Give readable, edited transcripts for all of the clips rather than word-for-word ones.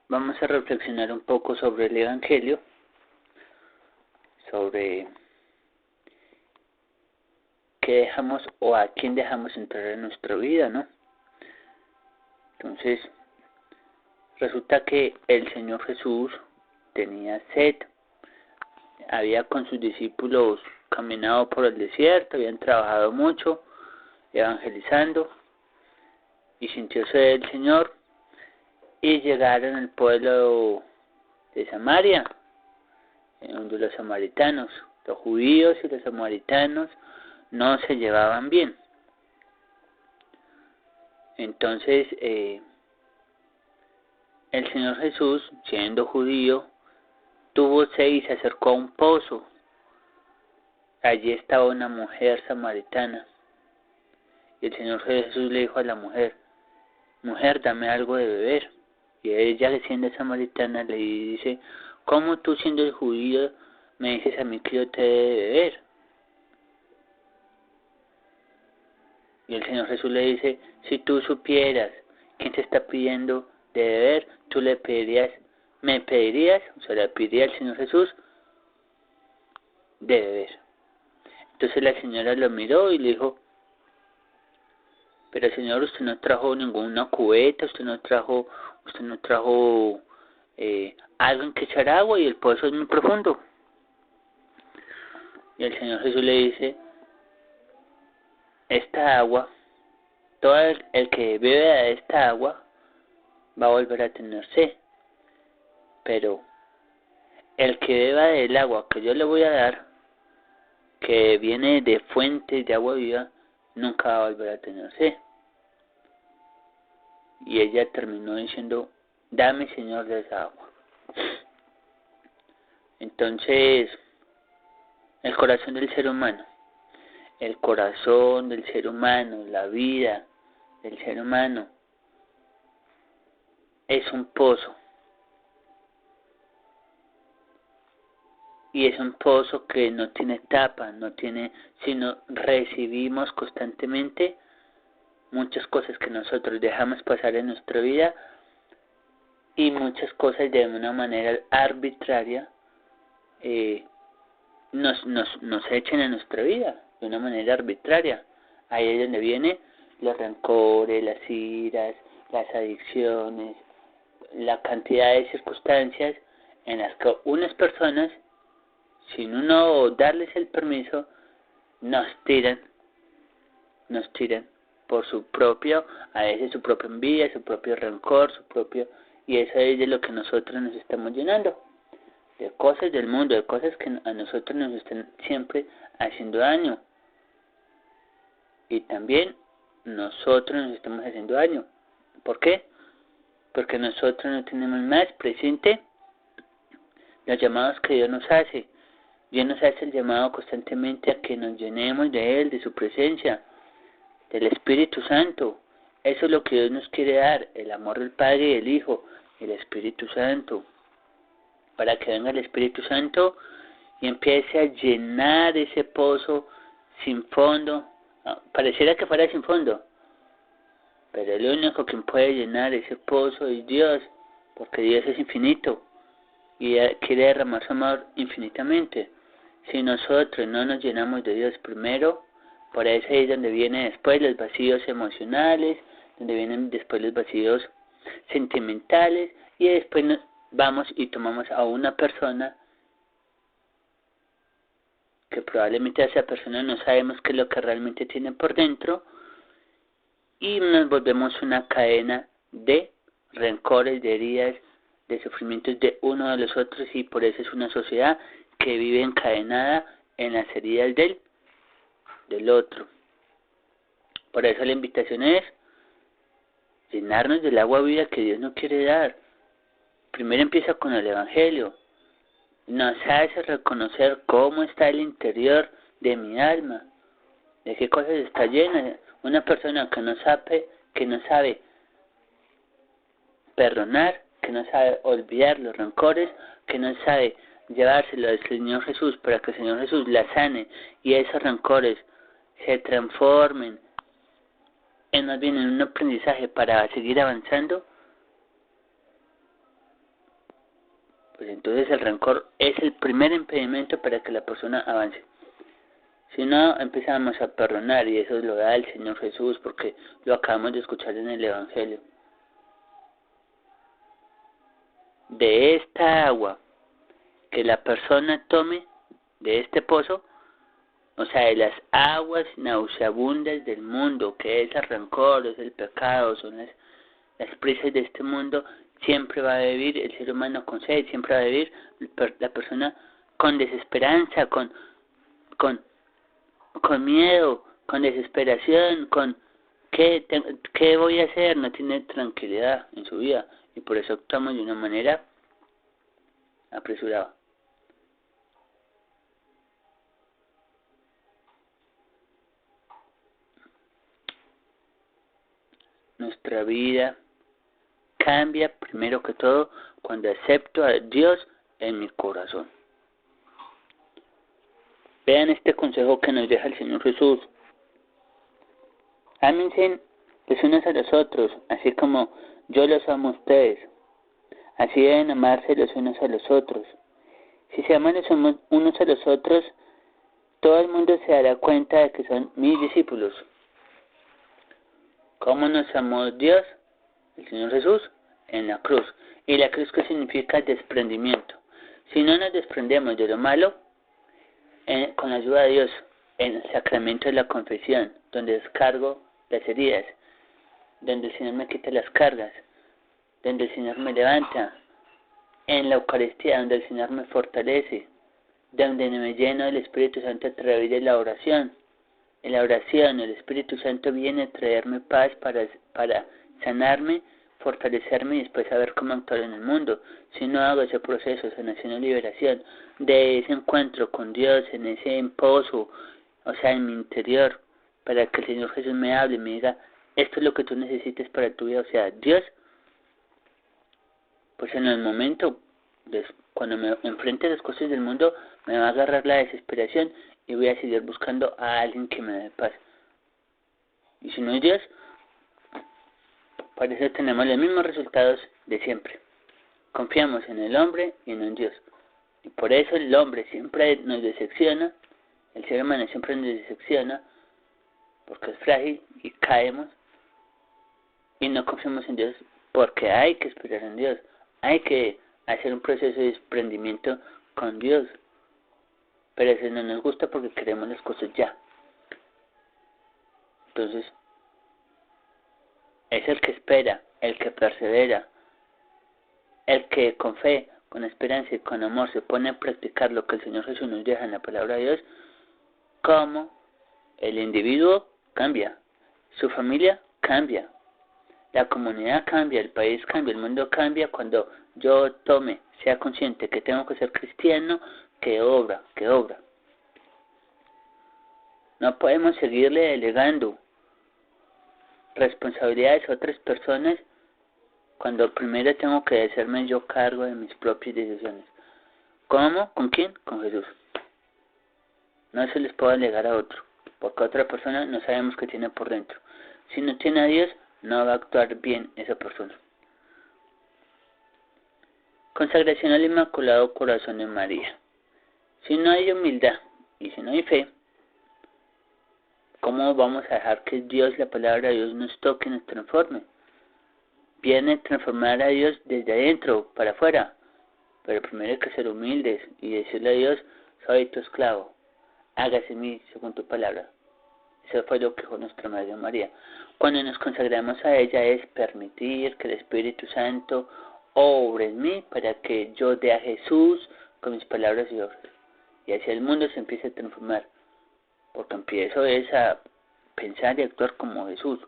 Vamos a reflexionar un poco sobre el Evangelio, sobre qué dejamos o a quién dejamos entrar en nuestra vida, ¿no? Entonces, resulta que el Señor Jesús tenía sed, había con sus discípulos caminado por el desierto, habían trabajado mucho, evangelizando, y sintió sed el Señor, y llegaron al pueblo de Samaria, en donde los samaritanos, los judíos y los samaritanos, no se llevaban bien. Entonces, el Señor Jesús, siendo judío, tuvo sed y se acercó a un pozo. Allí estaba una mujer samaritana. Y el Señor Jesús le dijo a la mujer, mujer, dame algo de beber. Y ella, siendo samaritana, le dice, ¿cómo tú siendo el judío me dices a mí que yo te dé de beber? Y el Señor Jesús le dice, si tú supieras quién te está pidiendo de beber, tú le pedirías, me pedirías, o sea, le pediría al Señor Jesús de beber. Entonces la señora lo miró y le dijo, pero Señor, usted no trajo ninguna cubeta, usted no trajo algo en que echar agua y el pozo es muy profundo. Y el Señor Jesús le dice, esta agua, todo el que bebe de esta agua va a volver a tener sed, pero el que beba del agua que yo le voy a dar, que viene de fuentes de agua viva, nunca va a volver a tener sed. Y ella terminó diciendo, dame Señor de esa agua. Entonces, el corazón del ser humano, la vida del ser humano, es un pozo. Y es un pozo que no tiene tapa, sino recibimos constantemente muchas cosas que nosotros dejamos pasar en nuestra vida y muchas cosas de una manera arbitraria nos echan en nuestra vida de una manera arbitraria. Ahí es donde vienen los rencores, las iras, las adicciones, la cantidad de circunstancias en las que unas personas, sin uno darles el permiso, nos tiran por su propio, a veces su propia envidia, su propio rencor, y eso es de lo que nosotros nos estamos llenando, de cosas del mundo, de cosas que a nosotros nos están siempre haciendo daño, y también nosotros nos estamos haciendo daño. ¿Por qué? Porque nosotros no tenemos más presente los llamados que Dios nos hace. Dios nos hace el llamado constantemente a que nos llenemos de Él, de su presencia, del Espíritu Santo. Eso es lo que Dios nos quiere dar, el amor del Padre y del Hijo, el Espíritu Santo. Para que venga el Espíritu Santo y empiece a llenar ese pozo sin fondo. Pareciera que fuera sin fondo, pero el único que puede llenar ese pozo es Dios, porque Dios es infinito y quiere derramar su amor infinitamente. Si nosotros no nos llenamos de Dios primero, por eso es donde vienen después los vacíos emocionales, donde vienen después los vacíos sentimentales, y después nos vamos y tomamos a una persona que probablemente esa persona no sabemos qué es lo que realmente tiene por dentro, y nos volvemos una cadena de rencores, de heridas, de sufrimientos de uno de los otros, y por eso es una sociedad que vive encadenada en las heridas del otro. Por eso la invitación es llenarnos del agua viva que Dios nos quiere dar. Primero empieza con el Evangelio. Nos hace reconocer cómo está el interior de mi alma, de qué cosas está llena. Una persona que no sabe perdonar, que no sabe olvidar los rencores, que no sabe llevárselo al Señor Jesús para que el Señor Jesús la sane y esos rencores se transformen en más bien en un aprendizaje para seguir avanzando, pues entonces el rencor es el primer impedimento para que la persona avance. Si no, empezamos a perdonar, y eso lo da el Señor Jesús, porque lo acabamos de escuchar en el Evangelio. De esta agua que la persona tome, de este pozo, o sea, de las aguas nauseabundas del mundo, que es el rencor, es el pecado, son las prisas de este mundo, siempre va a vivir el ser humano con sed, siempre va a vivir la persona con desesperanza, con miedo, con desesperación, con ¿qué voy a hacer? No tiene tranquilidad en su vida, y por eso actuamos de una manera apresurada. Nuestra vida cambia primero que todo cuando acepto a Dios en mi corazón. Vean este consejo que nos deja el Señor Jesús. Ámense los unos a los otros, así como yo los amo a ustedes. Así deben amarse los unos a los otros. Si se aman los unos a los otros, todo el mundo se dará cuenta de que son mis discípulos. ¿Cómo nos amó Dios? El Señor Jesús en la cruz. ¿Y la cruz qué significa? Desprendimiento. Si no nos desprendemos de lo malo, con la ayuda de Dios, en el sacramento de la confesión, donde descargo las heridas, donde el Señor me quita las cargas, donde el Señor me levanta, en la Eucaristía, donde el Señor me fortalece, donde me lleno del Espíritu Santo a través de la oración. En la oración el Espíritu Santo viene a traerme paz para sanarme, fortalecerme y después saber cómo actuar en el mundo. Si no hago ese proceso de sanación y liberación, de ese encuentro con Dios, en ese pozo, o sea, en mi interior, para que el Señor Jesús me hable y me diga, esto es lo que tú necesites para tu vida, o sea, Dios, pues en el momento, cuando me enfrente a las cosas del mundo, me va a agarrar la desesperación y voy a seguir buscando a alguien que me dé paz. Y si no es Dios, por eso tenemos los mismos resultados de siempre. Confiamos en el hombre y no en Dios. Y por eso el hombre siempre nos decepciona, el ser humano siempre nos decepciona, porque es frágil y caemos, y no confiamos en Dios, porque hay que esperar en Dios, hay que hacer un proceso de desprendimiento con Dios. Pero eso no nos gusta porque queremos las cosas ya. Entonces, es el que espera, el que persevera, el que con fe, con esperanza y con amor se pone a practicar lo que el Señor Jesús nos deja en la palabra de Dios, como el individuo cambia, su familia cambia, la comunidad cambia, el país cambia, el mundo cambia cuando yo sea consciente que tengo que ser cristiano, que obra. No podemos seguirle delegando responsabilidades a otras personas cuando primero tengo que hacerme yo cargo de mis propias decisiones. ¿Cómo? ¿Con quién? Con Jesús. No se les puede delegar a otro, porque otra persona no sabemos qué tiene por dentro. Si no tiene a Dios, no va a actuar bien esa persona. Consagración al Inmaculado Corazón de María. Si no hay humildad y si no hay fe, ¿cómo vamos a dejar que Dios, la palabra de Dios, nos toque y nos transforme? Viene a transformar a Dios desde adentro para afuera, pero primero hay que ser humildes y decirle a Dios, soy tu esclavo, hágase en mí según tu palabra. Eso fue lo que dijo nuestra Madre María. Cuando nos consagramos a ella es permitir que el Espíritu Santo obre en mí para que yo dé a Jesús con mis palabras y obras. Y así el mundo se empieza a transformar, porque empiezo a pensar y actuar como Jesús.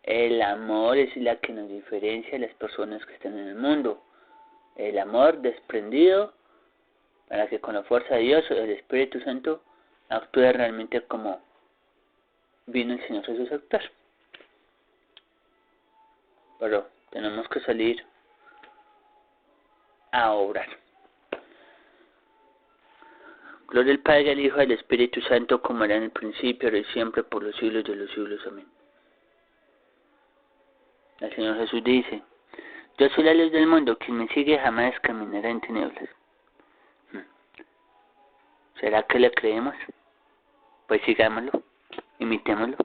El amor es la que nos diferencia de las personas que están en el mundo. El amor desprendido para que con la fuerza de Dios, el Espíritu Santo, actúe realmente como vino el Señor Jesús a actuar. Pero tenemos que salir a obrar. Gloria al Padre, al Hijo y al Espíritu Santo, como era en el principio, ahora y siempre, por los siglos de los siglos. Amén. El Señor Jesús dice, Yo soy la luz del mundo, quien me sigue jamás caminará en tinieblas. ¿Será que le creemos? Pues sigámoslo, imitémoslo.